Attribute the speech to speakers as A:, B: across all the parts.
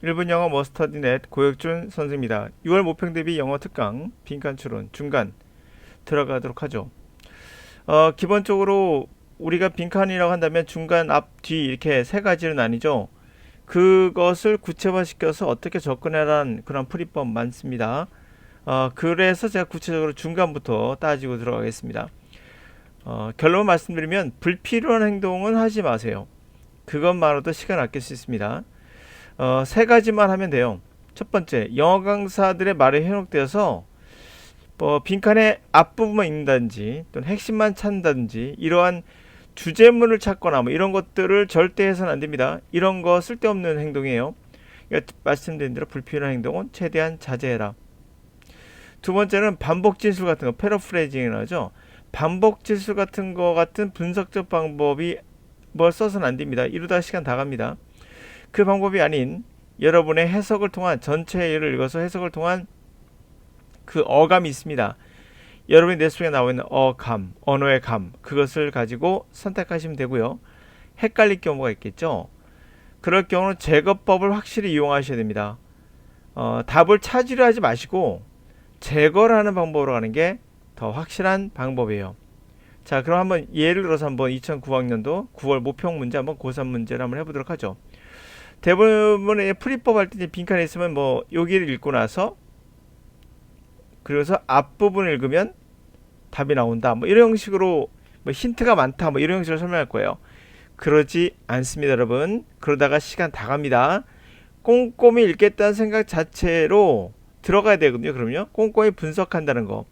A: 1분 영어 머스터디넷 고혁준 선생입니다. 6월 모평 대비 영어 특강 빈칸 추론 중간 들어가도록 하죠. 기본적으로 우리가 빈칸이라고 한다면 중간, 앞, 뒤 이렇게 세 가지로 나뉘죠. 그것을 구체화시켜서 어떻게 접근해라는 그런 풀이법 많습니다. 그래서 제가 구체적으로 중간부터 따지고 들어가겠습니다. 결론 말씀드리면 불필요한 행동은 하지 마세요. 그것만으로도 시간 아낄 수 있습니다. 세 가지만 하면 돼요. 첫 번째, 영어 강사들의 말에 현혹되어서 빈칸의 앞부분만 읽는다든지 또는 핵심만 찾는다든지 이러한 주제문을 찾거나 이런 것들을 절대 해서는 안 됩니다. 이런 거 쓸데없는 행동이에요. 그러니까 말씀드린 대로 불필요한 행동은 최대한 자제해라. 두 번째는 반복 진술 같은 거, 패러프레이징이라고 하죠. 반복 진술 같은 거 같은 분석적 방법이 뭘 써서는 안 됩니다. 이러다가 시간 다 갑니다. 그 방법이 아닌 여러분의 해석을 통한 전체 예를 읽어서 해석을 통한 그 어감이 있습니다. 여러분이 뇌 속에 나와 있는 어감, 언어의 감, 그것을 가지고 선택하시면 되고요. 헷갈릴 경우가 있겠죠. 그럴 경우는 제거법을 확실히 이용하셔야 됩니다. 답을 찾으려 하지 마시고 제거를 하는 방법으로 가는 게 더 확실한 방법이에요. 자, 그럼 한번 예를 들어서 한번 2009학년도 9월 모평 문제 한번 고3 문제를 한번 해보도록 하죠. 대부분의 풀이법 할 때 빈칸에 있으면 여기를 읽고 나서 그래서 앞부분을 읽으면 답이 나온다. 이런 형식으로 힌트가 많다. 이런 형식으로 설명할 거예요. 그러지 않습니다, 여러분. 그러다가 시간 다 갑니다. 꼼꼼히 읽겠다는 생각 자체로 들어가야 되거든요. 그럼요. 꼼꼼히 분석한다는 거.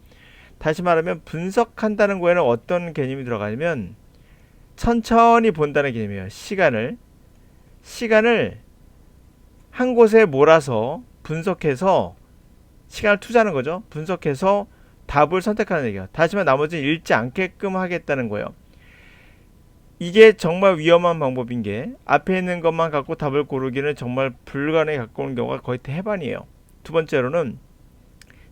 A: 다시 말하면 분석한다는 거에는 어떤 개념이 들어가냐면 천천히 본다는 개념이에요. 시간을 한 곳에 몰아서 분석해서 시간을 투자하는 거죠. 분석해서 답을 선택하는 얘기예요. 다시 말해 나머지는 읽지 않게끔 하겠다는 거예요. 이게 정말 위험한 방법인 게 앞에 있는 것만 갖고 답을 고르기는 정말 불가능에 가까운 경우가 거의 대반이에요. 두 번째로는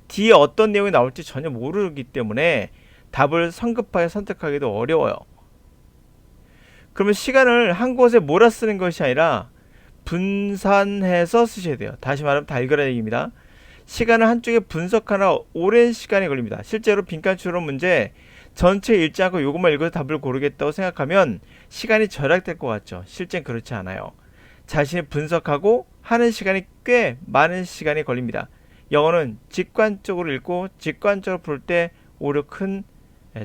A: 뒤에 어떤 내용이 나올지 전혀 모르기 때문에 답을 성급하게 선택하기도 어려워요. 그러면 시간을 한 곳에 몰아 쓰는 것이 아니라 분산해서 쓰셔야 돼요. 다시 말하면 달걀의 얘기입니다. 시간을 한쪽에 분석하나 오랜 시간이 걸립니다. 실제로 빈칸 추론 문제 전체 읽지 않고 이것만 읽어서 답을 고르겠다고 생각하면 시간이 절약될 것 같죠. 실제는 그렇지 않아요. 자신이 분석하고 하는 시간이 꽤 많은 시간이 걸립니다. 영어는 직관적으로 읽고 직관적으로 볼 때 오히려 큰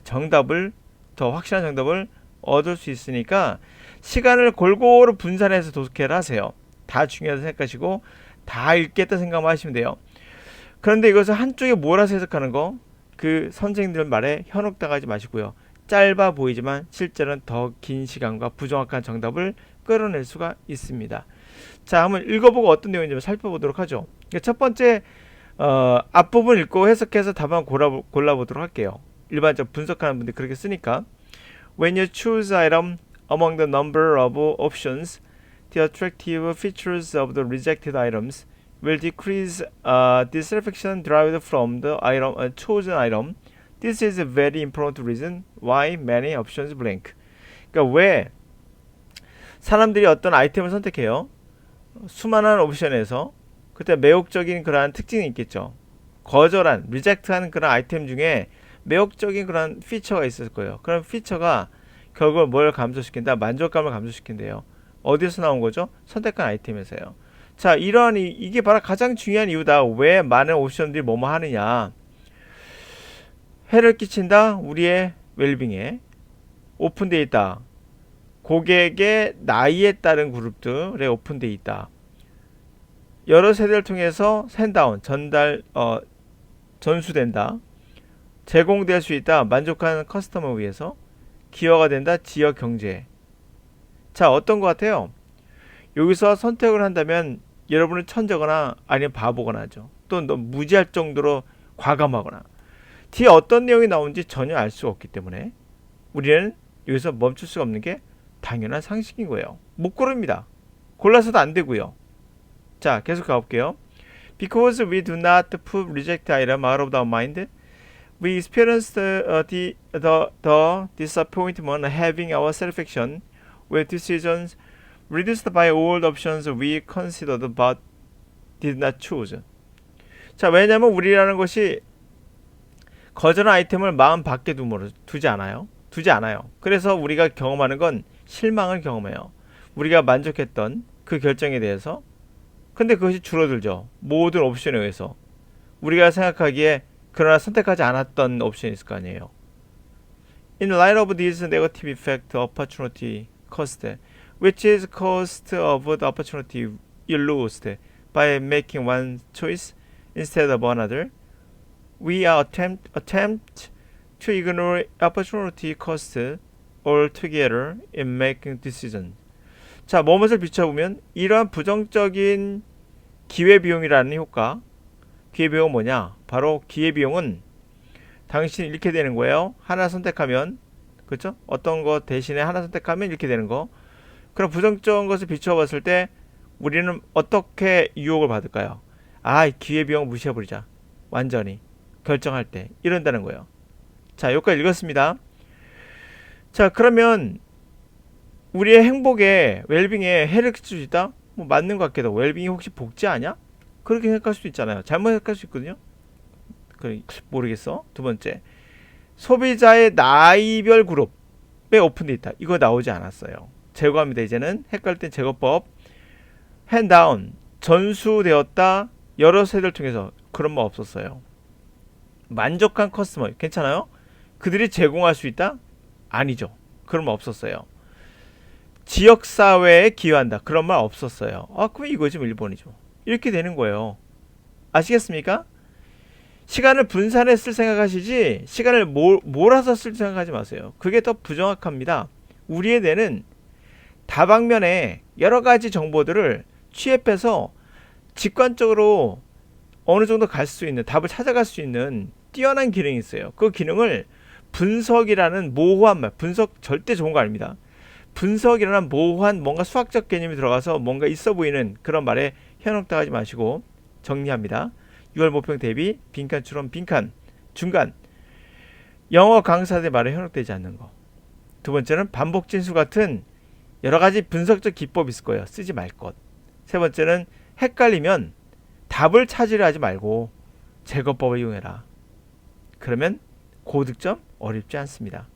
A: 정답을, 더 확실한 정답을 얻을 수 있으니까 시간을 골고루 분산해서 독해를 하세요. 다 중요하다 생각하시고 다 읽겠다 생각만 하시면 돼요. 그런데 이것을 한쪽에 몰아서 해석하는 거, 그 선생님들 말에 현혹당하지 마시고요. 짧아 보이지만 실제로는 더 긴 시간과 부정확한 정답을 끌어낼 수가 있습니다. 자, 한번 읽어보고 어떤 내용인지 살펴보도록 하죠. 첫 번째 앞부분 읽고 해석해서 답 한번 골라보도록 할게요. 일반적으로 분석하는 분들이 그렇게 쓰니까 When you choose item among the number of options, the attractive features of the rejected items will decrease dissatisfaction derived from the item, chosen item. This is a very important reason why many options blank. 그러니까 왜 사람들이 어떤 아이템을 선택해요? 수많은 옵션에서 그때 매혹적인 그러한 특징이 있겠죠. 거절한, 리젝트하는 그런 아이템 중에 매혹적인 그런 피처가 있을 거예요. 그런 피처가 결국 뭘 감소시킨다? 만족감을 감소시킨대요. 어디서 나온 거죠? 선택한 아이템에서요. 자, 이게 바로 가장 중요한 이유다. 왜 많은 옵션들이 뭐뭐 하느냐. 해를 끼친다. 우리의 웰빙에. 오픈되어 있다. 고객의 나이에 따른 그룹들에 오픈되어 있다. 여러 세대를 통해서 샌다운, 전수된다. 제공될 수 있다. 만족하는 커스터머 위해서. 기여가 된다. 지역 경제. 자, 어떤 것 같아요? 여기서 선택을 한다면 여러분은 천재거나 아니면 바보거나 하죠. 또 무지할 정도로 과감하거나 뒤에 어떤 내용이 나오는지 전혀 알 수가 없기 때문에 우리는 여기서 멈출 수가 없는 게 당연한 상식인 거예요. 못 고릅니다. 골라서도 안 되고요. 자, 계속 가볼게요. Because we do not put reject item out of our mind, we experience the disappointment having our satisfaction with decisions reduced by all the options we considered but did not choose. 자, 왜냐면 우리라는 것이 거절한 아이템을 마음 밖에 두지 않아요. 그래서 우리가 경험하는 건 실망을 경험해요. 우리가 만족했던 그 결정에 대해서. 근데 그것이 줄어들죠. 모든 옵션에 의해서. 우리가 생각하기에 그러나 선택하지 않았던 옵션이 있을 거 아니에요. In light of this negative effect, opportunity cost, which is cost of the opportunity you lost by making one choice instead of another, we are attempt to ignore opportunity cost altogether in making decision. 자, 무엇을 비춰보면 이러한 부정적인 기회비용이라는 효과. 기회비용은 뭐냐? 바로 기회비용은 당신이 이렇게 되는 거예요. 하나 선택하면, 그렇죠? 어떤 거 대신에 하나 선택하면 이렇게 되는 거. 그럼 부정적인 것을 비춰봤을 때 우리는 어떻게 유혹을 받을까요? 아, 기회비용 무시해버리자. 완전히. 결정할 때. 이런다는 거예요. 자, 여기까지 읽었습니다. 자, 그러면 우리의 행복에, 웰빙에 해를 끼칠 수 있다? 뭐 맞는 것 같기도 하고, 웰빙이 혹시 복지 아니야? 그렇게 생각할 수도 있잖아요. 잘못 생각할 수 있거든요. 모르겠어. 두 번째, 소비자의 나이별 그룹에 오픈되어 있다. 이거 나오지 않았어요. 제거합니다. 이제는 헷갈릴 땐 제거법. 핸다운, 전수되었다. 여러 세대를 통해서. 그런 말 없었어요. 만족한 커스터머, 괜찮아요? 그들이 제공할 수 있다? 아니죠. 그런 말 없었어요. 지역사회에 기여한다. 그런 말 없었어요. 아, 그럼 이거지, 1번이죠. 이렇게 되는 거예요. 아시겠습니까? 시간을 분산해 쓸 생각하시지, 시간을 몰아서 쓸 생각하지 마세요. 그게 더 부정확합니다. 우리의 뇌는 다방면에 여러 가지 정보들을 취합해서 직관적으로 어느 정도 갈 수 있는, 답을 찾아갈 수 있는 뛰어난 기능이 있어요. 그 기능을 분석이라는 모호한 말, 분석 절대 좋은 거 아닙니다. 분석이라는 모호한 뭔가 수학적 개념이 들어가서 뭔가 있어 보이는 그런 말에 현혹당하지 마시고 정리합니다. 6월 모평 대비 빈칸 추론 빈칸 중간 영어 강사들의 말에 현혹되지 않는 거. 두 번째는 반복 진수 같은 여러 가지 분석적 기법이 있을 거예요. 쓰지 말 것. 세 번째는 헷갈리면 답을 찾으려 하지 말고 제거법을 이용해라. 그러면 고득점 어렵지 않습니다.